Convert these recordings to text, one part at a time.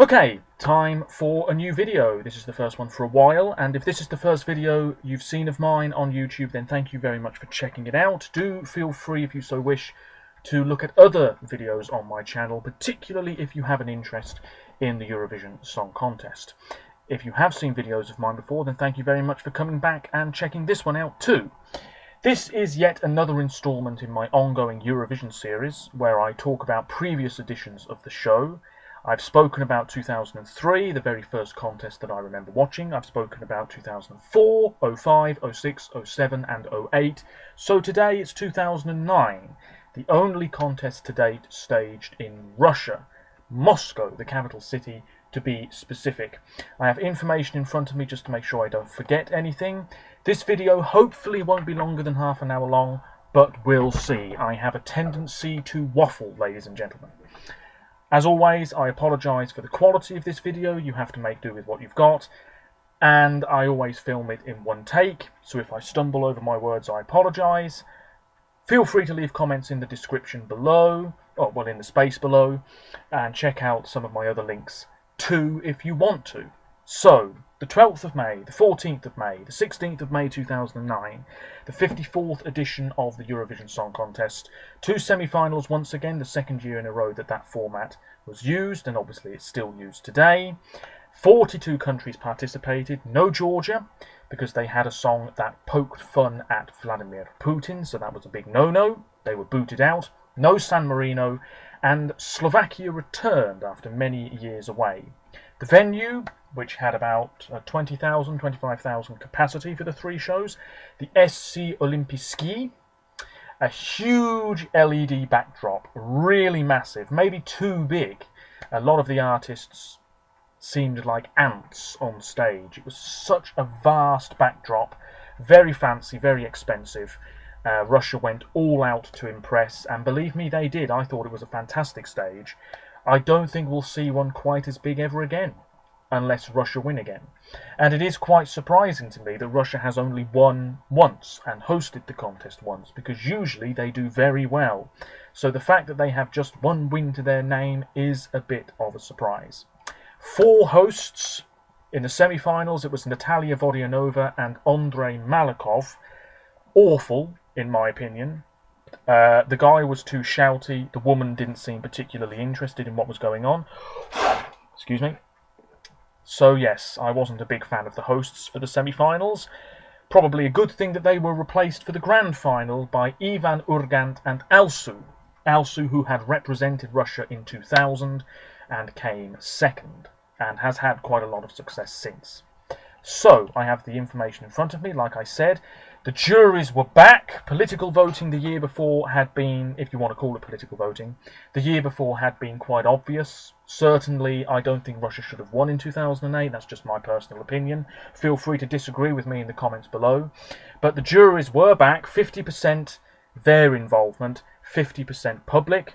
Okay, time for a new video. This is the first one for a while, and if this is the first video you've seen of mine on YouTube, then thank you very much for checking it out. Do feel free, if you so wish, to look at other videos on my channel, particularly if you have an interest in the Eurovision Song Contest. If you have seen videos of mine before, then thank you very much for coming back and checking this one out too. This is yet another instalment in my ongoing Eurovision series, where I talk about previous editions of the show. I've spoken about 2003, the very first contest that I remember watching. I've spoken about 2004, 05, 06, 07 and 08. So today it's 2009, the only contest to date staged in Russia, Moscow, the capital city to be specific. I have information in front of me just to make sure I don't forget anything. This video hopefully won't be longer than half an hour long, but we'll see. I have a tendency to waffle, ladies and gentlemen. As always, I apologise for the quality of this video. You have to make do with what you've got, and I always film it in one take, so if I stumble over my words, I apologise. Feel free to leave comments in the description below, or well, in the space below, and check out some of my other links too if you want to. So, the 12th of May, the 14th of May, the 16th of May 2009, the 54th edition of the Eurovision Song Contest. Two semi-finals once again, the second year in a row that format was used, and obviously it's still used today. 42 countries participated, no Georgia, because they had a song that poked fun at Vladimir Putin, so that was a big no-no. They were booted out. No San Marino, and Slovakia returned after many years away. The venue, which had about 20,000, 25,000 capacity for the three shows, the SC Olimpijski, a huge LED backdrop, really massive, maybe too big. A lot of the artists seemed like ants on stage. It was such a vast backdrop, very fancy, very expensive. Russia went all out to impress, and believe me, they did. I thought it was a fantastic stage. I don't think we'll see one quite as big ever again, unless Russia win again. And it is quite surprising to me that Russia has only won once and hosted the contest once, because usually they do very well. So the fact that they have just one win to their name is a bit of a surprise. Four hosts. In the semi-finals, it was Natalia Vodianova and Andrei Malakov. Awful, in my opinion. The guy was too shouty. The woman didn't seem particularly interested in what was going on. Excuse me. So yes, I wasn't a big fan of the hosts for the semi-finals. Probably a good thing that they were replaced for the grand final by Ivan Urgant and Alsu. Alsu, who had represented Russia in 2000 and came second, and has had quite a lot of success since. So, I have the information in front of me, like I said. The juries were back. Political voting the year before had been, if you want to call it political voting, the year before had been quite obvious. Certainly, I don't think Russia should have won in 2008. That's just my personal opinion. Feel free to disagree with me in the comments below. But the juries were back, 50% their involvement, 50% public.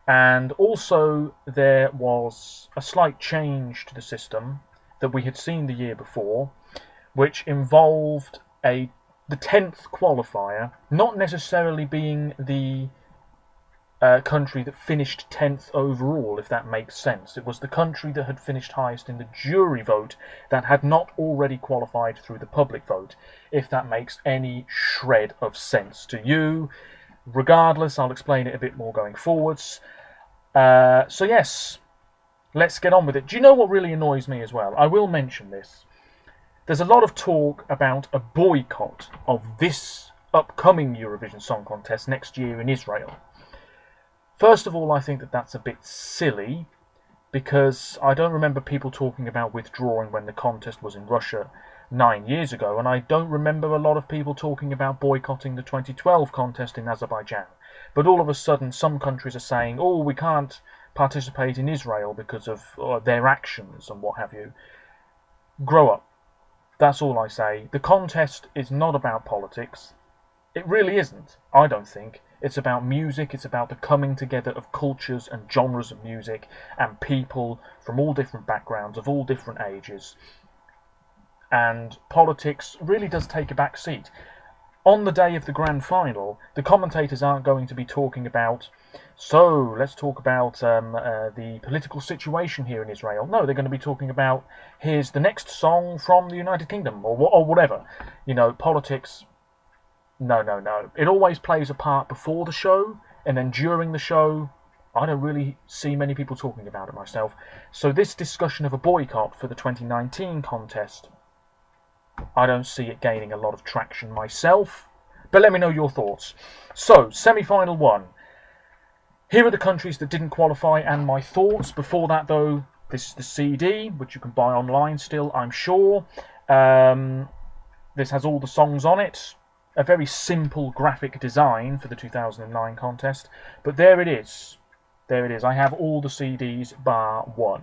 And also, there was a slight change to the system that we had seen the year before, which involved the 10th qualifier not necessarily being the country that finished 10th overall, if that makes sense. It was the country that had finished highest in the jury vote that had not already qualified through the public vote, if that makes any shred of sense to you. Regardless, I'll explain it a bit more going forwards. So yes, let's get on with it. Do you know what really annoys me as well? I will mention this. There's a lot of talk about a boycott of this upcoming Eurovision Song Contest next year in Israel. First of all, I think that that's a bit silly, because I don't remember people talking about withdrawing when the contest was in Russia 9 years ago, and I don't remember a lot of people talking about boycotting the 2012 contest in Azerbaijan. But all of a sudden, some countries are saying, oh, we can't participate in Israel because of their actions and what have you. Grow up. That's all I say. The contest is not about politics. It really isn't, I don't think. It's about music, it's about the coming together of cultures and genres of music and people from all different backgrounds, of all different ages. And politics really does take a back seat. on the day of the grand final, the commentators aren't going to be talking about, so let's talk about the political situation here in Israel. No, they're going to be talking about, here's the next song from the United Kingdom, or whatever. You know, politics. No. It always plays a part before the show, and then during the show, I don't really see many people talking about it myself. So this discussion of a boycott for the 2019 contest, I don't see it gaining a lot of traction myself. But let me know your thoughts. So, semi-final 1. Here are the countries that didn't qualify and my thoughts. Before that, though, this is the CD, which you can buy online still, I'm sure. This has all the songs on it. A very simple graphic design for the 2009 contest. But there it is. There it is. I have all the CDs bar 1.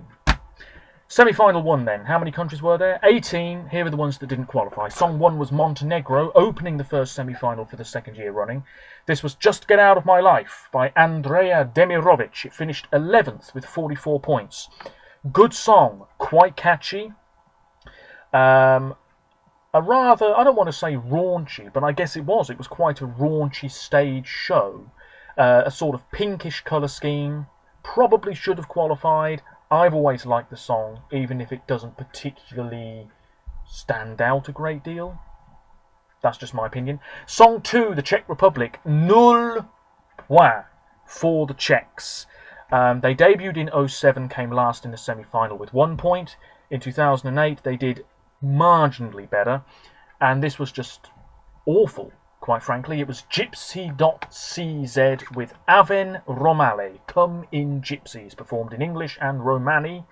Semi-final 1 then. How many countries were there? 18. Here are the ones that didn't qualify. Song 1 was Montenegro, opening the first semi-final for the second year running. This was Just Get Out of My Life by Andrea Demirovic. It finished 11th with 44 points. Good song, quite catchy. A rather, I don't want to say raunchy, but I guess it was. It was quite a raunchy stage show. A sort of pinkish colour scheme. Probably should have qualified. I've always liked the song, even if it doesn't particularly stand out a great deal. That's just my opinion. Song 2, the Czech Republic, 0 point for the Czechs. They debuted in 2007, came last in the semi-final with 1 point. In 2008, they did marginally better, and this was just awful. Quite frankly, it was Gypsy.cz with Aven Romale, Come in Gypsies, performed in English and Romani.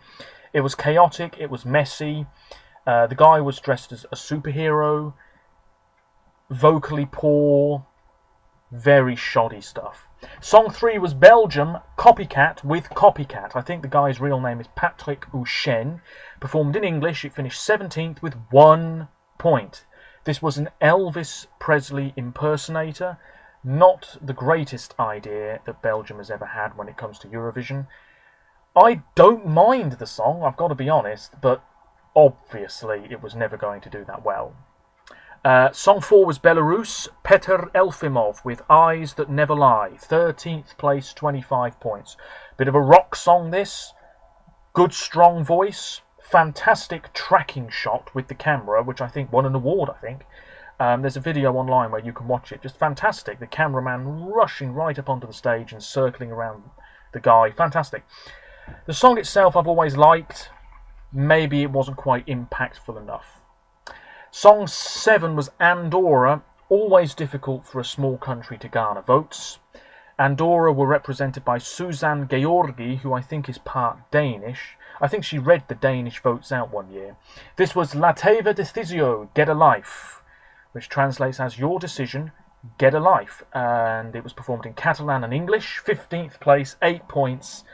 It was chaotic, it was messy. The guy was dressed as a superhero, vocally poor, very shoddy stuff. Song 3 was Belgium, Copycat with Copycat. I think the guy's real name is Patrick Ouchen. Performed in English, it finished 17th with 1 point. This was an Elvis Presley impersonator. Not the greatest idea that Belgium has ever had when it comes to Eurovision. I don't mind the song, I've got to be honest, but obviously it was never going to do that well. Song 4 was Belarus, Petr Elfimov with Eyes That Never Lie. 13th place, 25 points. Bit of a rock song this. Good strong voice. Fantastic tracking shot with the camera, which I think won an award, I think. There's a video online where you can watch it. Just fantastic. The cameraman rushing right up onto the stage and circling around the guy. Fantastic. The song itself I've always liked. Maybe it wasn't quite impactful enough. Song 7 was Andorra. Always difficult for a small country to garner votes. Andorra were represented by Susanne Georgi, who I think is part Danish. I think she read the Danish votes out one year. This was La Teva Decisio, Get a Life, which translates as Your Decision, Get a Life. And it was performed in Catalan and English. 15th place, 8 points.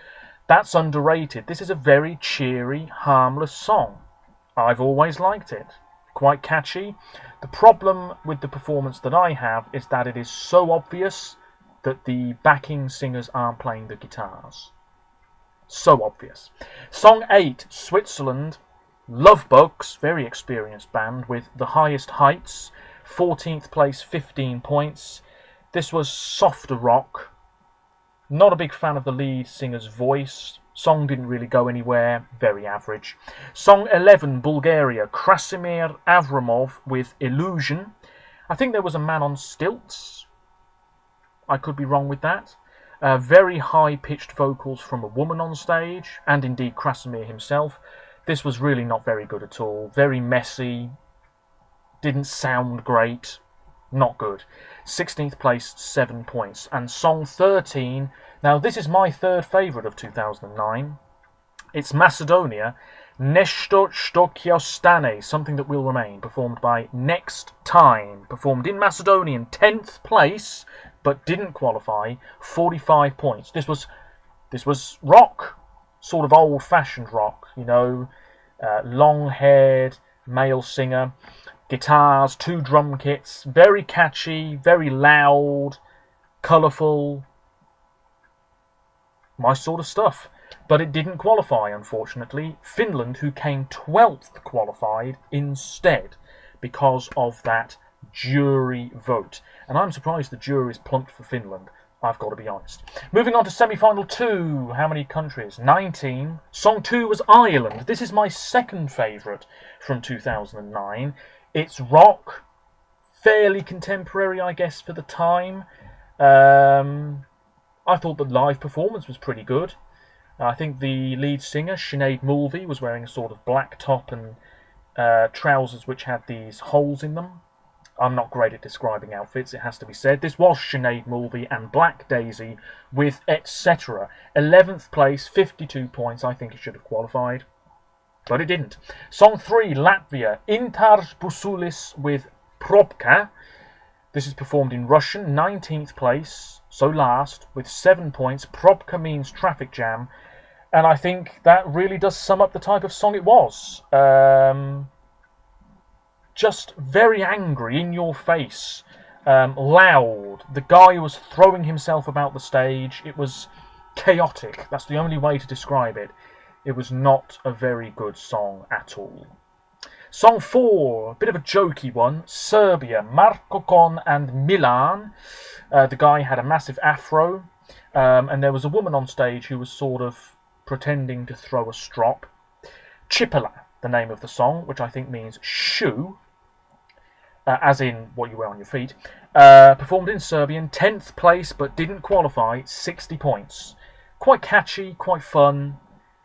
That's underrated. This is a very cheery, harmless song. I've always liked it. Quite catchy. The problem with the performance that I have is that it is so obvious that the backing singers aren't playing the guitars. So obvious. Song 8, Switzerland, Lovebugs, very experienced band with The Highest Heights, 14th place, 15 points. This was softer rock. Not a big fan of the lead singer's voice. Song didn't really go anywhere, very average. Song 11, Bulgaria, Krasimir Avramov with Illusion. I think there was a man on stilts. I could be wrong with that. Very high-pitched vocals from a woman on stage, and indeed Krasimir himself. This was really not very good at all. Very messy. Didn't sound great. Not good. 16th place, 7 points. And song 13, now this is my third favourite of 2009. It's Macedonia, Nešto što ostane, Something That Will Remain, performed by Next Time. Performed in Macedonian, 10th place, but didn't qualify, 45 points. This was rock, sort of old-fashioned rock, you know, long-haired male singer, guitars, 2 drum kits, very catchy, very loud, colourful, my sort of stuff. But it didn't qualify, unfortunately. Finland, who came 12th, qualified instead because of that jury vote. And I'm surprised the jury's plumped for Finland, I've got to be honest. Moving on to semi-final 2. How many countries? 19. Song 2 was Ireland. This is my second favourite from 2009. It's rock, fairly contemporary, I guess, for the time. I thought the live performance was pretty good. I think the lead singer, Sinead Mulvey, was wearing a sort of black top and trousers which had these holes in them. I'm not great at describing outfits, it has to be said. This was Sinead Mulvey and Black Daisy with Etc. 11th place, 52 points. I think it should have qualified, but it didn't. Song 3, Latvia, Intars Busulis with Probka. This is performed in Russian, 19th place, so last, with 7 points. Probka means traffic jam, and I think that really does sum up the type of song it was. Just very angry, in your face, loud. The guy was throwing himself about the stage. It was chaotic. That's the only way to describe it. It was not a very good song at all. Song 4, a bit of a jokey one. Serbia, Marko Kon and Milan. The guy had a massive afro, and there was a woman on stage who was sort of pretending to throw a strop. Cipela, the name of the song, which I think means shoe, as in what you wear on your feet. Performed in Serbian, 10th place, but didn't qualify, 60 points. Quite catchy, quite fun,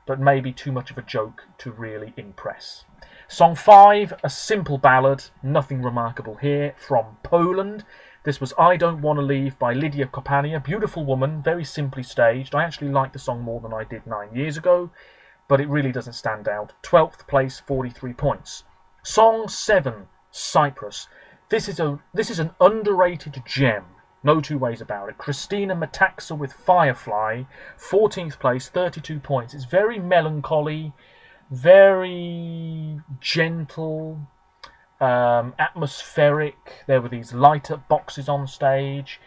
but maybe too much of a joke to really impress. Song 5, a simple ballad, nothing remarkable here, from Poland. This was I Don't Want to Leave by Lydia Kopania. Beautiful woman, very simply staged. I actually like the song more than I did 9 years ago, but it really doesn't stand out. 12th place, 43 points. Song 7, Cyprus. This is an underrated gem. No two ways about it. Christina Metaxa with Firefly, 14th place, 32 points. It's very melancholy, very gentle, atmospheric. There were these light-up boxes on stage.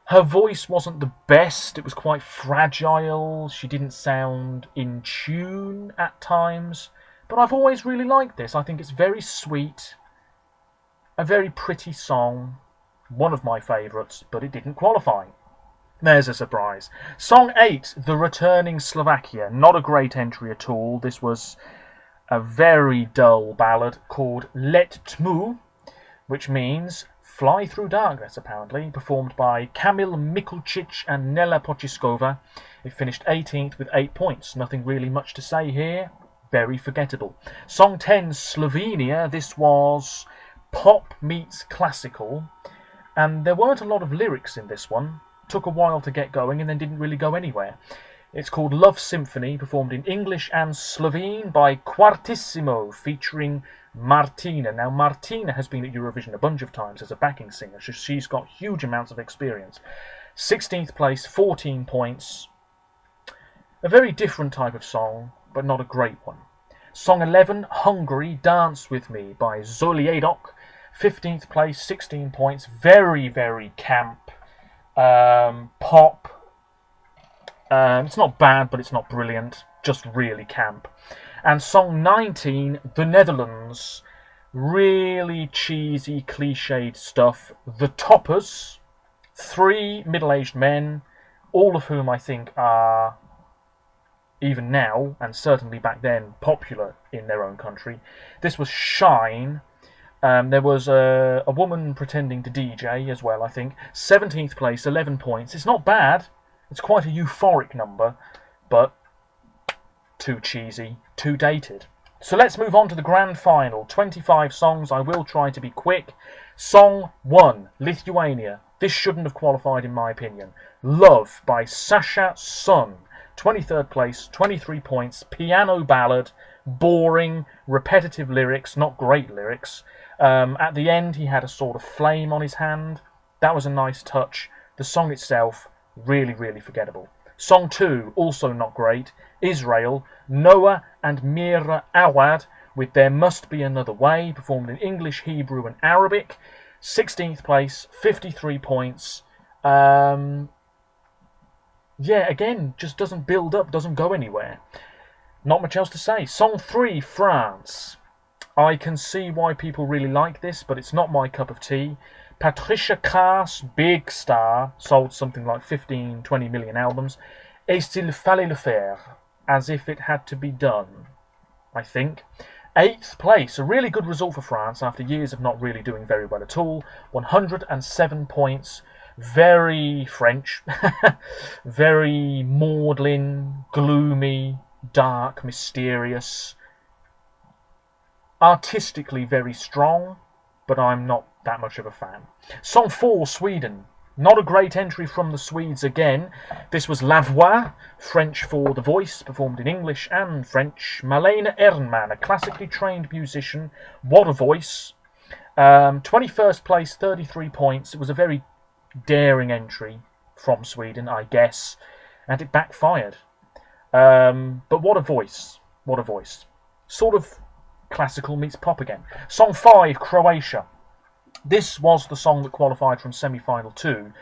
Her voice wasn't the best. It was quite fragile. She didn't sound in tune at times. But I've always really liked this. I think it's very sweet, a very pretty song. One of my favourites, but it didn't qualify. There's a surprise. Song 8, The Returning Slovakia. Not a great entry at all. This was a very dull ballad called Let Tmu, which means Fly Through Darkness, apparently, performed by Kamil Mikulčić and Nela Pociskova. It finished 18th with 8 points. Nothing really much to say here. Very forgettable. Song 10, Slovenia. This was pop meets classical, and there weren't a lot of lyrics in this one. Took a while to get going and then didn't really go anywhere. It's called Love Symphony, performed in English and Slovene by Quartissimo, featuring Martina. Now, Martina has been at Eurovision a bunch of times as a backing singer, so she's got huge amounts of experience. 16th place, 14 points. A very different type of song, but not a great one. Song 11, Hungary, Dance With Me by Zoliadok. 15th place, 16 points. Very, very camp. Pop. It's not bad, but it's not brilliant. Just really camp. And song 19, The Netherlands. Really cheesy, cliched stuff. The Toppers. 3 middle-aged men, all of whom I think are, even now, and certainly back then, popular in their own country. This was Shine. There was a woman pretending to DJ as well, I think. 17th place, 11 points. It's not bad. It's quite a euphoric number, but too cheesy, too dated. So let's move on to the grand final. 25 songs. I will try to be quick. Song 1, Lithuania. This shouldn't have qualified in my opinion. Love by Sasha Sun. 23rd place, 23 points. Piano ballad. Boring, repetitive lyrics, not great lyrics. At the end, he had a sort of flame on his hand. That was a nice touch. The song itself, really, really forgettable. Song 2, also not great. Israel, Noah and Mira Awad with There Must Be Another Way, performed in English, Hebrew and Arabic. 16th place, 53 points. Yeah, again, just doesn't build up, doesn't go anywhere. Not much else to say. Song 3, France. I can see why people really like this, but it's not my cup of tea. Patricia Cass, big star, sold something like 15, 20 million albums. Et s'il fallait le faire, as if it had to be done, I think. 8th place, a really good result for France after years of not really doing very well at all. 107 points, very French, very maudlin, gloomy, dark, mysterious. Artistically very strong, but I'm not that much of a fan. Song 4, Sweden. Not a great entry from the Swedes again. This was La Voix, French for The Voice, performed in English and French. Malena Ernman, a classically trained musician. What a voice. 21st place, 33 points. It was a very daring entry from Sweden, I guess, and it backfired. But what a voice. What a voice. Sort of classical meets pop again. Song 5, Croatia. This was the song that qualified from semi-final 2,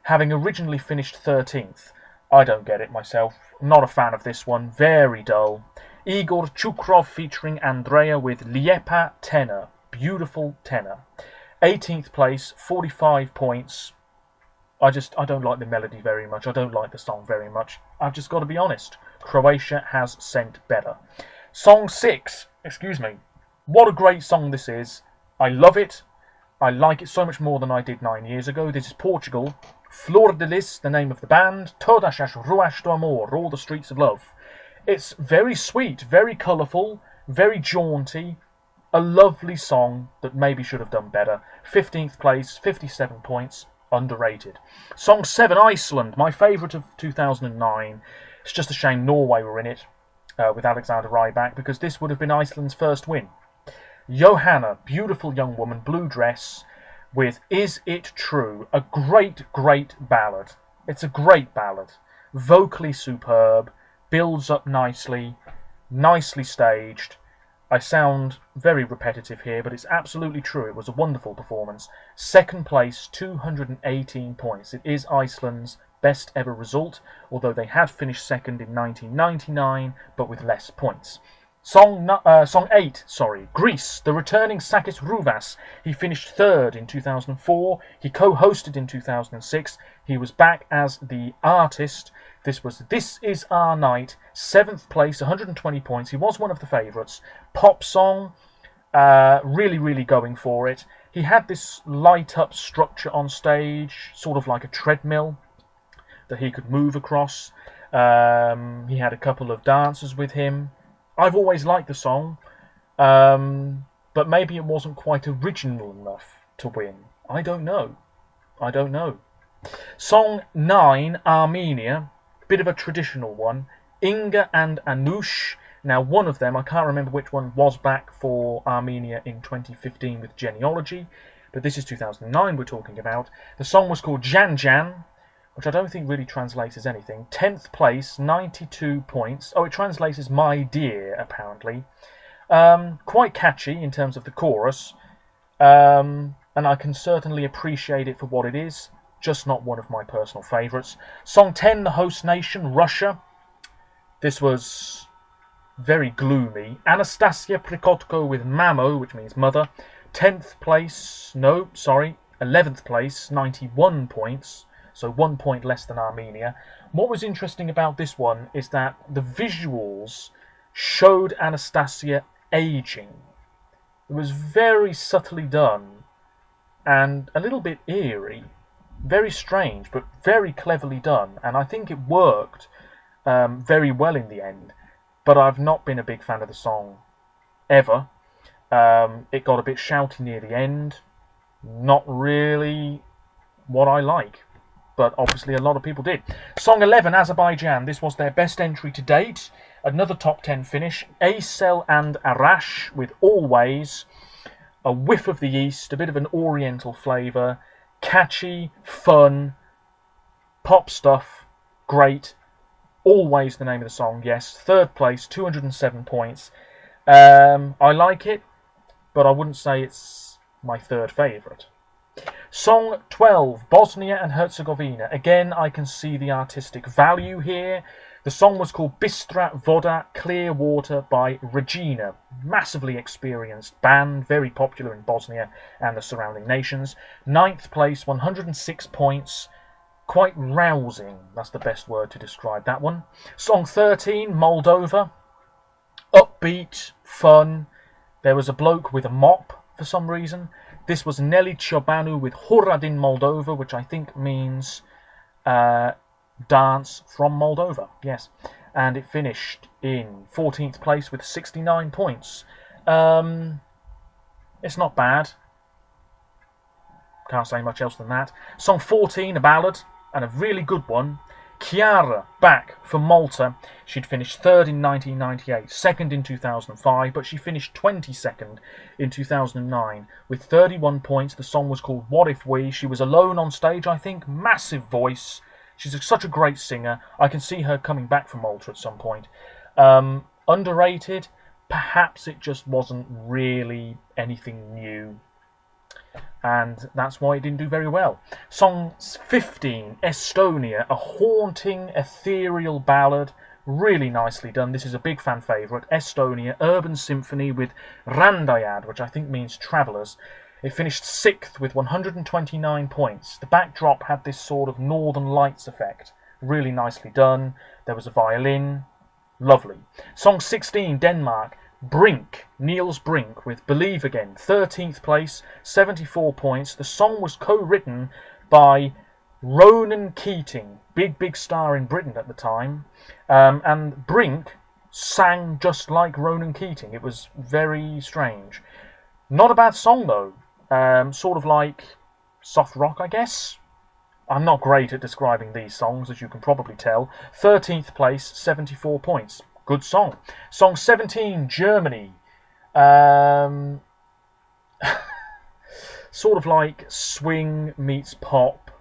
having originally finished 13th. I don't get it myself. Not a fan of this one. Very dull. Igor Chukrov featuring Andrea with Lijepa tenor. Beautiful tenor. 18th place, 45 points. I don't like the melody very much. I don't like the song very much. I've just got to be honest. Croatia has sent better. Song 6. Excuse me. What a great song this is. I love it. I like it so much more than I did 9 years ago. This is Portugal. Flor de Lis, the name of the band. Todas as ruas do amor, all the streets of love. It's very sweet, very colourful, very jaunty. A lovely song that maybe should have done better. 15th place, 57 points, underrated. Song 7, Iceland, my favourite of 2009. It's just a shame Norway were in it with Alexander Rybak, because this would have been Iceland's first win. Johanna, beautiful young woman, blue dress, with Is It True? A great, great ballad. It's a great ballad. Vocally superb, builds up nicely, nicely staged. I sound very repetitive here, but it's absolutely true. It was a wonderful performance. 2nd place, 218 points. It is Iceland's best ever result, although they had finished 2nd in 1999, but with less points. Song 8, Greece, the returning Sakis Rouvas. He finished 3rd in 2004. He co-hosted in 2006. He was back as the artist. This was This Is Our Night. 7th place, 120 points. He was one of the favourites. Pop song, really, really going for it. He had this light-up structure on stage, sort of like a treadmill that he could move across. He had a couple of dancers with him. I've always liked the song, but maybe it wasn't quite original enough to win. I don't know. Song 9, Armenia, bit of a traditional one. Inga and Anush. Now, one of them, I can't remember which one, was back for Armenia in 2015 with Genealogy, but this is 2009 we're talking about. The song was called Jan Jan, which I don't think really translates as anything. 10th place, 92 points. Oh, it translates as My Dear, apparently. Quite catchy in terms of the chorus, and I can certainly appreciate it for what it is, just not one of my personal favourites. Song 10, the host nation, Russia. This was very gloomy. Anastasia Prikotko with Mamo, which means mother. 11th place, 91 points. So 1 point less than Armenia. What was interesting about this one is that the visuals showed Anastasia aging. It was very subtly done and a little bit eerie. Very strange, but very cleverly done. And I think it worked very well in the end. But I've not been a big fan of the song ever. It got a bit shouty near the end. Not really what I like. But obviously a lot of people did. Song 11, Azerbaijan. This was their best entry to date. Another top 10 finish. Aysel and Arash with Always. A whiff of the East, a bit of an oriental flavour. Catchy, fun, pop stuff. Great. Always the name of the song, yes. 3rd place, 207 points. I like it, but I wouldn't say it's my 3rd favourite. Song 12, Bosnia and Herzegovina. Again, I can see the artistic value here. The song was called Bistra Voda, Clear Water by Regina. Massively experienced band, very popular in Bosnia and the surrounding nations. 9th place, 106 points. Quite rousing, that's the best word to describe that one. Song 13, Moldova. Upbeat, fun. There was a bloke with a mop for some reason. This was Nelly Ciobanu with Hura din Moldova, which I think means dance from Moldova. Yes. And it finished in 14th place with 69 points. It's not bad. Can't say much else than that. Song 14, a ballad, and a really good one. Chiara, back for Malta. She'd finished 3rd in 1998, 2nd in 2005, but she finished 22nd in 2009 with 31 points. The song was called What If We. She was alone on stage, I think. Massive voice. She's such a great singer. I can see her coming back from Malta at some point. Underrated. Perhaps it just wasn't really anything new, and that's why it didn't do very well. Song 15, Estonia, a haunting, ethereal ballad, really nicely done. This is a big fan favourite. Estonia, urban symphony with Randajad, which I think means travellers. It finished 6th with 129 points. The backdrop had this sort of Northern Lights effect. Really nicely done. There was a violin. Lovely. Song 16, Denmark. Brink, Niels Brink with Believe Again, 13th place, 74 points. The song was co-written by Ronan Keating, big star in Britain at the time, and Brink sang just like Ronan Keating. It was very strange. Not a bad song though, sort of like soft rock, I guess. I'm not great at describing these songs, as you can probably tell. 13th place, 74 points. Good song. Song 17, Germany. Sort of like swing meets pop.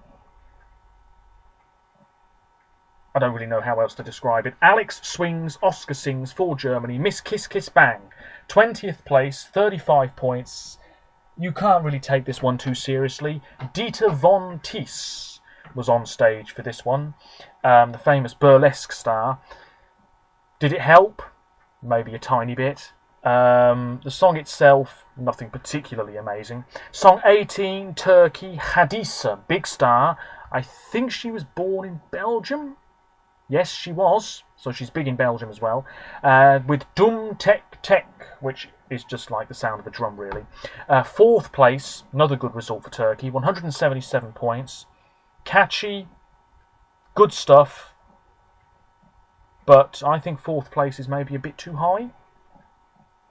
I don't really know how else to describe it. Alex swings, Oscar sings for Germany. Miss Kiss Kiss Bang. 20th place, 35 points. You can't really take this one too seriously. Dieter von Teese was on stage for this one. The famous burlesque star. Did it help? Maybe a tiny bit. The song itself, nothing particularly amazing. Song 18, Turkey, Hadisa, big star. I think she was born in Belgium. Yes, she was. So she's big in Belgium as well. With Dum Tek Tek, which is just like the sound of a drum, really. 4th place, another good result for Turkey. 177 points. Catchy. Good stuff. But I think 4th place is maybe a bit too high.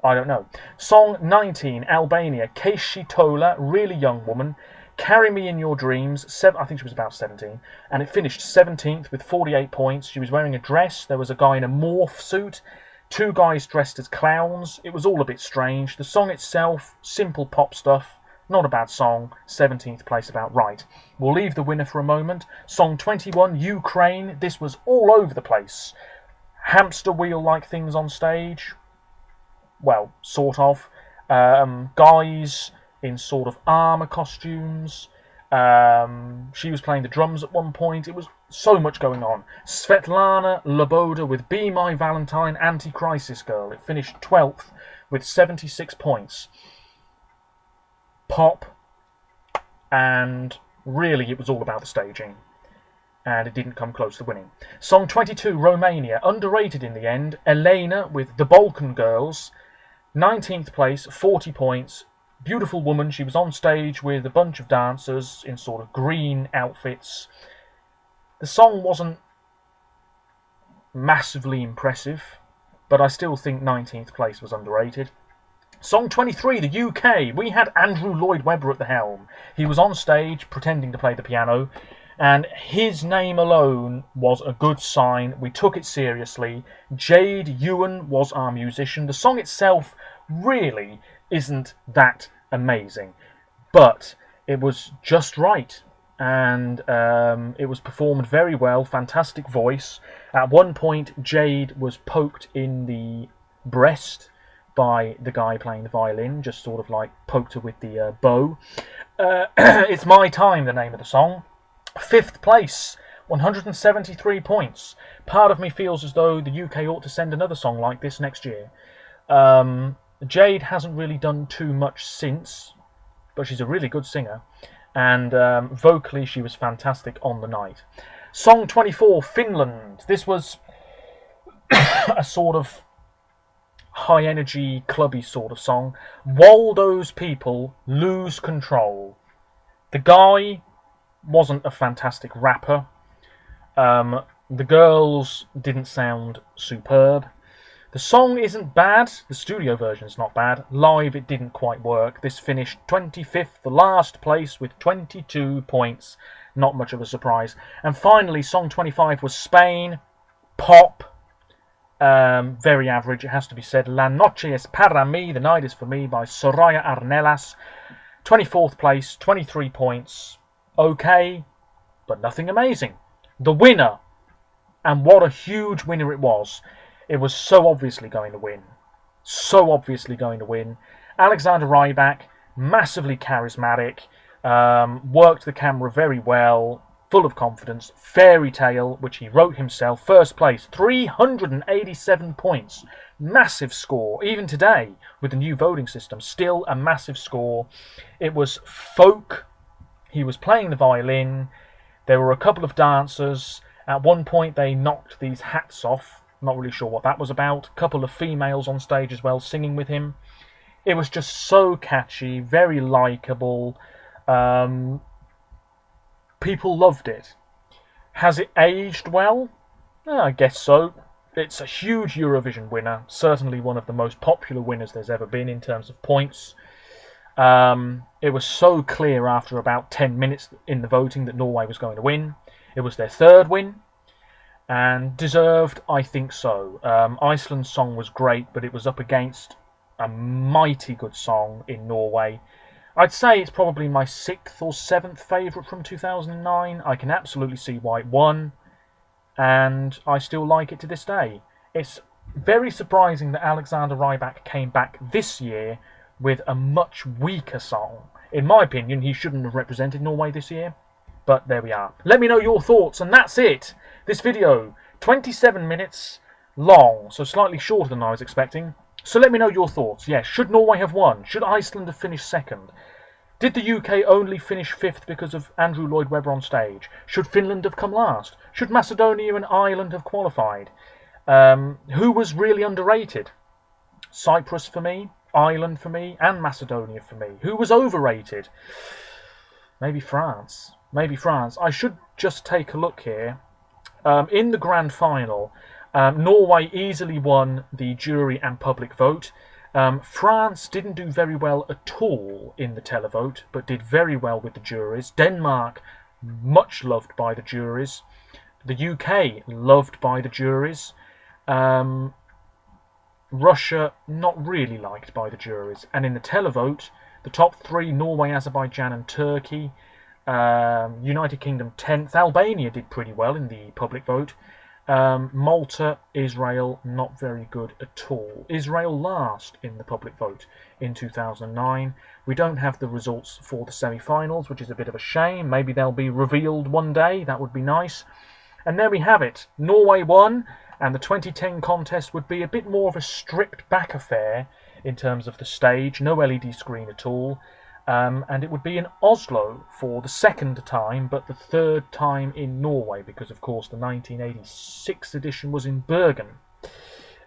I don't know. Song 19, Albania, Keishi Tola, really young woman. Carry Me in Your Dreams, I think she was about 17. And it finished 17th with 48 points. She was wearing a dress. There was a guy in a morph suit. 2 guys dressed as clowns. It was all a bit strange. The song itself, simple pop stuff. Not a bad song. 17th place, about right. We'll leave the winner for a moment. Song 21, Ukraine. This was all over the place. Hamster wheel-like things on stage. Well, sort of. Guys in sort of armour costumes. She was playing the drums at one point. It was so much going on. Svetlana Loboda with Be My Valentine, Anti-Crisis Girl. It finished 12th with 76 points. Pop. And really it was all about the staging. And it didn't come close to winning. Song 22, Romania, underrated in the end. Elena with The Balkan Girls, 19th place, 40 points. Beautiful woman. She was on stage with a bunch of dancers in sort of green outfits. The song wasn't massively impressive, but I still think 19th place was underrated. Song 23, the UK. We had Andrew Lloyd Webber at the helm. He was on stage pretending to play the piano. And his name alone was a good sign. We took it seriously. Jade Ewan was our musician. The song itself really isn't that amazing, but it was just right. And it was performed very well. Fantastic voice. At one point, Jade was poked in the breast by the guy playing the violin, just sort of like poked her with the bow. It's My Time, the name of the song. 5th place, 173 points. Part of me feels as though the UK ought to send another song like this next year. Jade hasn't really done too much since, but she's a really good singer, and vocally she was fantastic on the night. Song 24, Finland. This was a sort of high-energy, clubby sort of song. Waldo's people lose control. The guy wasn't a fantastic rapper. The girls didn't sound superb. The song isn't bad. The studio version's not bad. Live, it didn't quite work. This finished 25th, the last place, with 22 points. Not much of a surprise. And finally, song 25 was Spain. Pop. Very average, it has to be said. La noche es para mí, the night is for me, by Soraya Arnelas. 24th place, 23 points. Okay, but nothing amazing. The winner, and what a huge winner it was so obviously going to win. So obviously going to win. Alexander Rybak, massively charismatic, worked the camera very well, full of confidence. Fairy Tale, which he wrote himself, first place, 387 points. Massive score. Even today, with the new voting system, still a massive score. It was folk. He was playing the violin. There were a couple of dancers. At one point, they knocked these hats off. Not really sure what that was about. A couple of females on stage as well, singing with him. It was just so catchy, very likeable. People loved it. Has it aged well? I guess so. It's a huge Eurovision winner. Certainly one of the most popular winners there's ever been in terms of points. It was so clear after about 10 minutes in the voting that Norway was going to win. It was their third win. And deserved, I think so. Iceland's song was great, but it was up against a mighty good song in Norway. I'd say it's probably my 6th or 7th favourite from 2009. I can absolutely see why it won, and I still like it to this day. It's very surprising that Alexander Rybak came back this year with a much weaker song. In my opinion, he shouldn't have represented Norway this year, but there we are. Let me know your thoughts, and that's it. This video, 27 minutes long, so slightly shorter than I was expecting. So let me know your thoughts. Yes, should Norway have won? Should Iceland have finished second? Did the UK only finish 5th because of Andrew Lloyd Webber on stage? Should Finland have come last? Should Macedonia and Ireland have qualified? Who was really underrated? Cyprus for me, Ireland for me, and Macedonia for me. Who was overrated? Maybe France. Maybe France. I should just take a look here. In the grand final, Norway easily won the jury and public vote. France didn't do very well at all in the televote, but did very well with the juries. Denmark, much loved by the juries. The UK, loved by the juries. Russia, not really liked by the juries. And in the televote, the top 3, Norway, Azerbaijan and Turkey. United Kingdom 10th. Albania did pretty well in the public vote. Malta, Israel, not very good at all. Israel last in the public vote in 2009. We don't have the results for the semi-finals, which is a bit of a shame. Maybe they'll be revealed one day. That would be nice. And there we have it. Norway won, and the 2010 contest would be a bit more of a stripped-back affair in terms of the stage. No LED screen at all. And it would be in Oslo for the 2nd time, but the 3rd time in Norway, because of course the 1986 edition was in Bergen,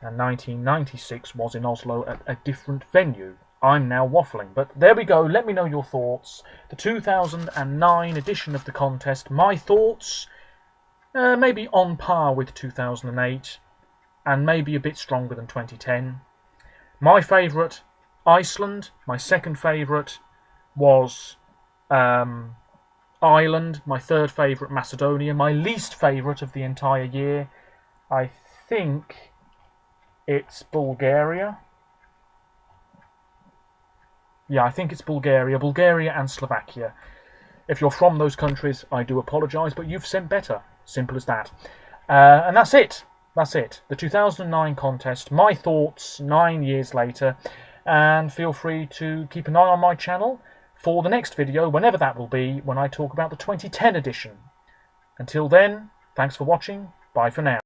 and 1996 was in Oslo at a different venue. I'm now waffling, but there we go. Let me know your thoughts. The 2009 edition of the contest, my thoughts, maybe on par with 2008, and maybe a bit stronger than 2010. My favourite, Iceland. My second favourite was Ireland. My third favourite, Macedonia. My least favourite of the entire year, I think it's Bulgaria. Yeah, I think it's Bulgaria. Bulgaria and Slovakia. If you're from those countries, I do apologise, but you've sent better. Simple as that. And that's it. That's it. The 2009 contest. My thoughts 9 years later. And feel free to keep an eye on my channel for the next video, whenever that will be, when I talk about the 2010 edition. Until then, thanks for watching. Bye for now.